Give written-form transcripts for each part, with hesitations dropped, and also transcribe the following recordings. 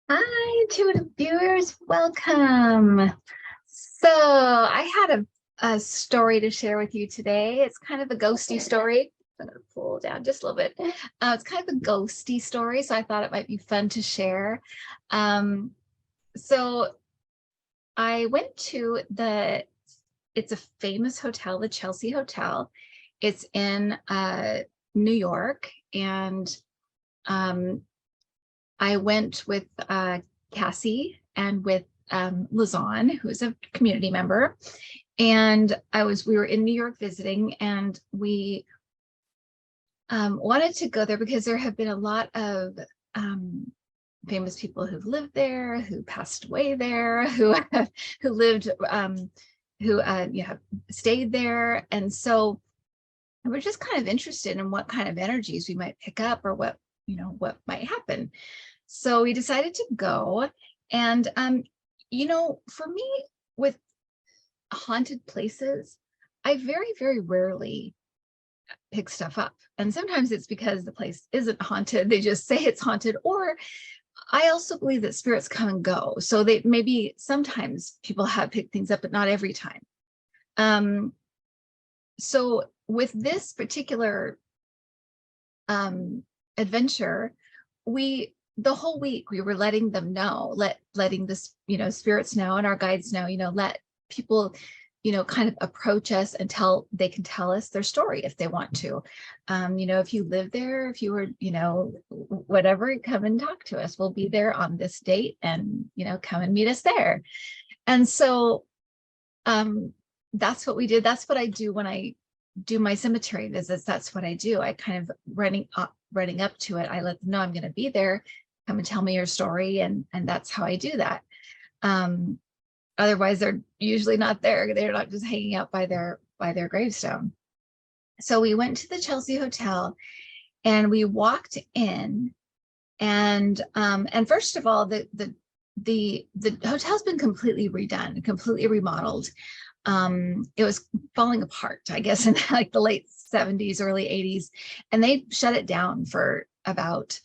Hi, intuitive viewers, welcome. So I had a story to share with you today. It's kind of a ghosty story. I'm going to pull down just a little bit. It's kind of a ghosty story, so I thought it might be fun to share. So I went to it's a famous hotel, the Chelsea Hotel. It's in New York, and I went with Cassie and with Lazan, who's a community member. And we were in New York visiting, and we wanted to go there because there have been a lot of famous people who've lived there, who passed away there, who lived, who stayed there. And so we're just kind of interested in what kind of energies we might pick up, or what might happen. So we decided to go. And, for me, with haunted places, I very, very rarely pick stuff up. And sometimes it's because the place isn't haunted. They just say it's haunted. Or I also believe that spirits come and go. So they maybe sometimes people have picked things up, but not every time. So with this particular adventure, the whole week we were letting them know, letting this, spirits know and our guides know, let people, kind of approach us and they can tell us their story if they want to. If you live there, if you were, whatever, come and talk to us. We'll be there on this date, and, come and meet us there. And so that's what we did. That's what I do when I do my cemetery visits. That's what I do. I kind of running up to it, I let them know I'm going to be there. Come and tell me your story, and that's how I do that. Otherwise, they're usually not there. They're not just hanging out by their gravestone. So we went to the Chelsea Hotel, and we walked in, and first of all, the hotel's been completely redone, completely remodeled. It was falling apart, I guess, in like the late 70s, early 80s, and they shut it down for about,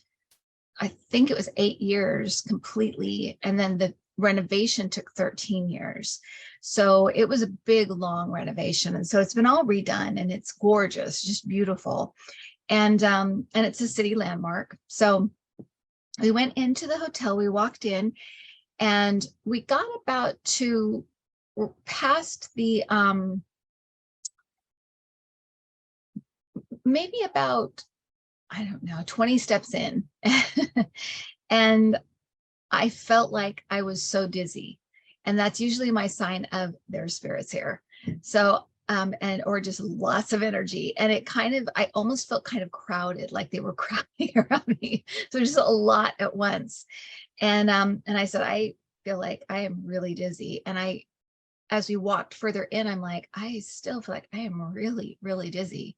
I think it was 8 years completely, and then the renovation took 13 years. So it was a big, long renovation, and so it's been all redone, and it's gorgeous, just beautiful, and it's a city landmark. So we went into the hotel, we walked in, and we got past the maybe about, I don't know, 20 steps in. And I felt like I was so dizzy. And that's usually my sign of there's spirits here. So, or just lots of energy. And I almost felt kind of crowded, like they were crowding around me. So just a lot at once. And I said, I feel like I am really dizzy. And as we walked further in, I'm like, I still feel like I am really, really dizzy.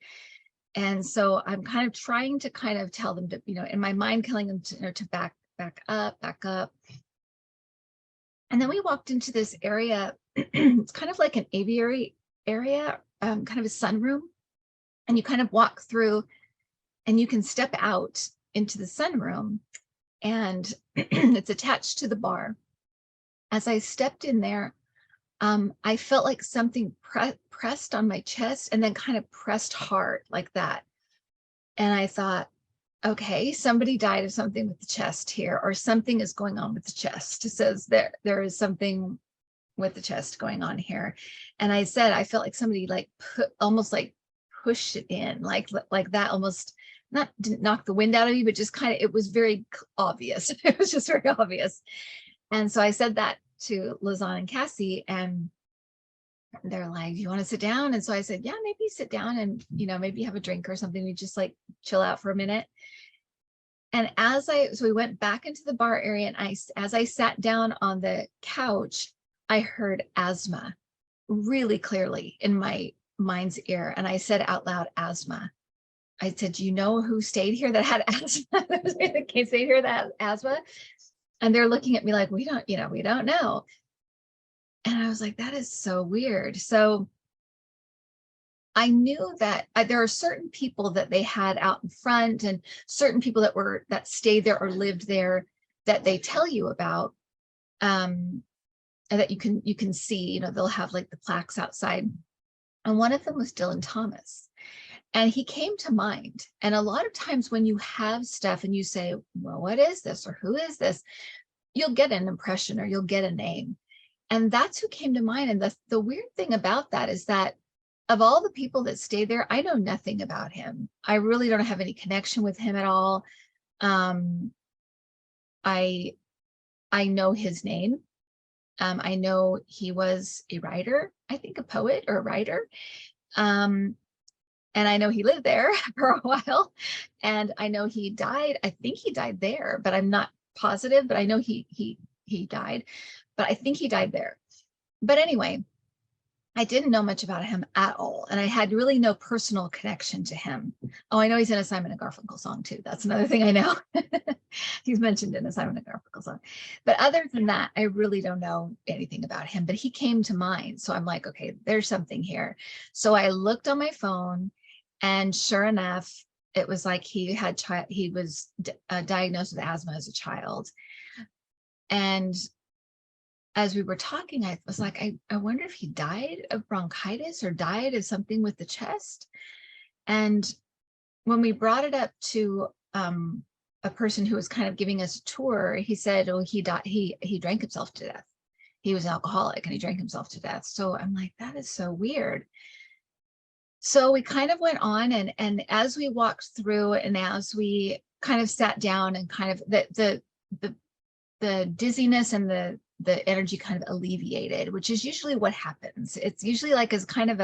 And so I'm kind of trying to kind of tell them to, in my mind, telling them to back up. And then we walked into this area. It's kind of like an aviary area, kind of a sunroom. And you kind of walk through, and you can step out into the sunroom, and it's attached to the bar. As I stepped in there, I felt like something pressed on my chest, and then kind of pressed hard like that. And I thought, okay, somebody died of something with the chest here, or something is going on with the chest. It says there is something with the chest going on here. And I said, I felt like somebody almost like pushed it in, like that, almost didn't knock the wind out of you, but just kind of, it was very obvious. It was just very obvious. And so I said that to Lazan and Cassie, and they're like, you want to sit down? And so I said, yeah, maybe sit down and, maybe have a drink or something. We just like chill out for a minute. And so we went back into the bar area, and as I sat down on the couch, I heard asthma really clearly in my mind's ear. And I said out loud, asthma. I said, do you know who stayed here that had asthma? Can stay here that had asthma? And they're looking at me like, we don't know. And I was like, that is so weird. So I knew that there are certain people that they had out in front, and certain people that stayed there or lived there that they tell you about, and that you can see, you know, they'll have like the plaques outside. And one of them was Dylan Thomas. And he came to mind. And a lot of times when you have stuff and you say, well, what is this? Or who is this? You'll get an impression or you'll get a name. And that's who came to mind. And the weird thing about that is that of all the people that stayed there, I know nothing about him. I really don't have any connection with him at all. I know his name. I know he was a writer, I think a poet or a writer. And I know he lived there for a while. And I know he died. I think he died there, but I'm not positive, but I know he died, but I think he died there. But anyway, I didn't know much about him at all. And I had really no personal connection to him. Oh, I know he's in a Simon and Garfunkel song too. That's another thing I know. He's mentioned in a Simon and Garfunkel song. But other than that, I really don't know anything about him, but he came to mind. So I'm like, okay, there's something here. So I looked on my phone, and sure enough, it was like he was diagnosed with asthma as a child. And as we were talking, I was like, I wonder if he died of bronchitis or died of something with the chest. And when we brought it up to a person who was kind of giving us a tour, he said, oh, he died, he drank himself to death. He was an alcoholic and he drank himself to death. So I'm like, that is so weird. So we kind of went on, and as we walked through and as we kind of sat down and kind of the dizziness and the energy kind of alleviated, which is usually what happens. It's usually like as kind of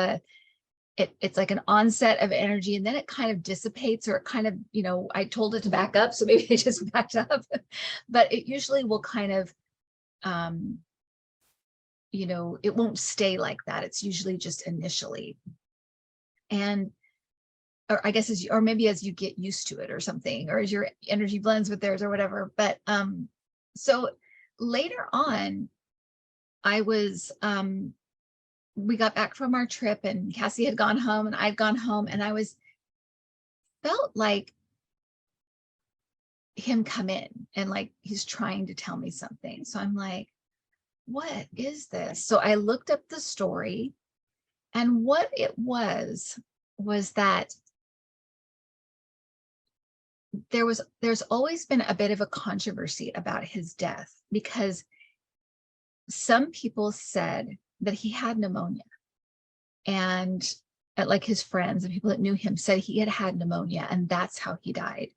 it's like an onset of energy, and then it kind of dissipates, or it kind of, you know, I told it to back up, so maybe it just backed up, but it usually will kind of, you know, it won't stay like that. It's usually just initially. And, or I guess or maybe as you get used to it or something, or as your energy blends with theirs or whatever. But so later on, we got back from our trip, and Cassie had gone home and I'd gone home, and felt like him come in and like he's trying to tell me something. So I'm like, what is this? So I looked up the story, and what it was that there's always been a bit of a controversy about his death, because some people said that he had pneumonia, and like his friends and people that knew him said he had pneumonia and that's how he died.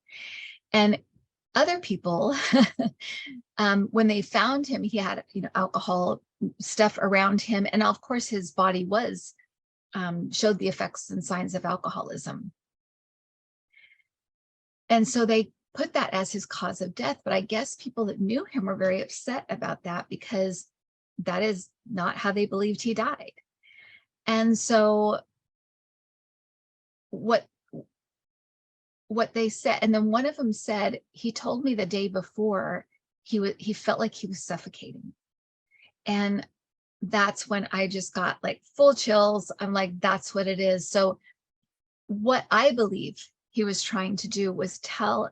And other people, when they found him, he had, you know, alcohol stuff around him, and of course his body was showed the effects and signs of alcoholism. And so they put that as his cause of death. But I guess people that knew him were very upset about that, because that is not how they believed he died. And so what they said, and then one of them said, he told me the day before he felt like he was suffocating. And that's when I just got like full chills. I'm like, that's what it is. So what I believe he was trying to do was tell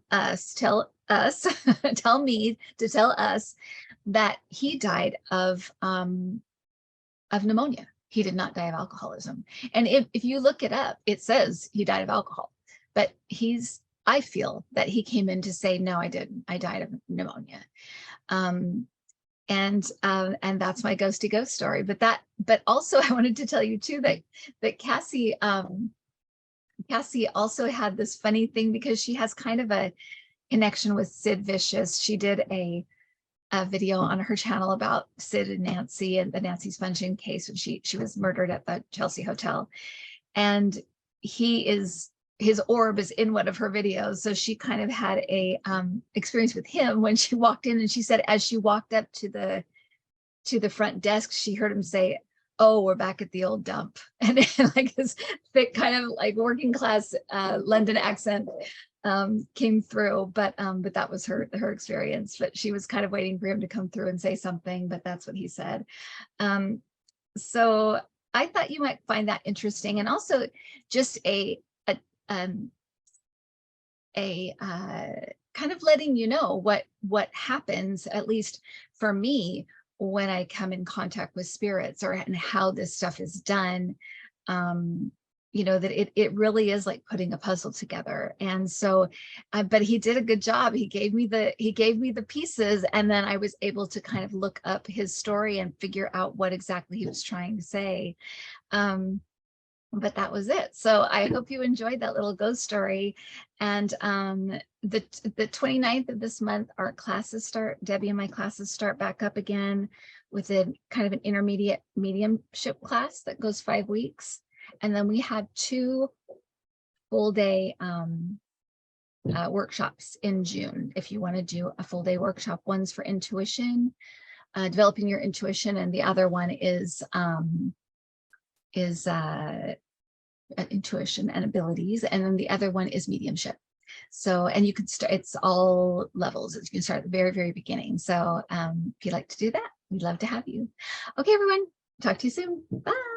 me to tell us that he died of pneumonia. He did not die of alcoholism. And if you look it up, it says he died of alcohol, but I feel that he came in to say, no, I didn't. I died of pneumonia. And that's my ghosty ghost story. But also I wanted to tell you too, that Cassie also had this funny thing, because she has kind of a connection with Sid Vicious. She did a video on her channel about Sid and Nancy and the Nancy Spungen case when she was murdered at the Chelsea Hotel. And his orb is in one of her videos. So she kind of had a experience with him when she walked in, and she said as she walked up to the front desk, she heard him say, oh, we're back at the old dump. And like his thick kind of like working class London accent came through, but that was her experience. But she was kind of waiting for him to come through and say something, but that's what he said. So I thought you might find that interesting, and also just a kind of letting you know what happens, at least for me, when I come in contact with spirits, or and how this stuff is done. You know, that it really is like putting a puzzle together. And so, but he did a good job. He gave me the pieces, and then I was able to kind of look up his story and figure out what exactly he was trying to say. But that was it. So I hope you enjoyed that little ghost story. And the 29th of this month, our classes start. Debbie and my classes start back up again with a kind of an intermediate mediumship class that goes 5 weeks. And then we have 2 full day workshops in June. If you want to do a full day workshop, one's for intuition, developing your intuition, and the other one is intuition and abilities, and then the other one is mediumship. So, and you can start, it's all levels. You can start at the very, very beginning. So if you'd like to do that, we'd love to have you. Okay, everyone, talk to you soon. Bye.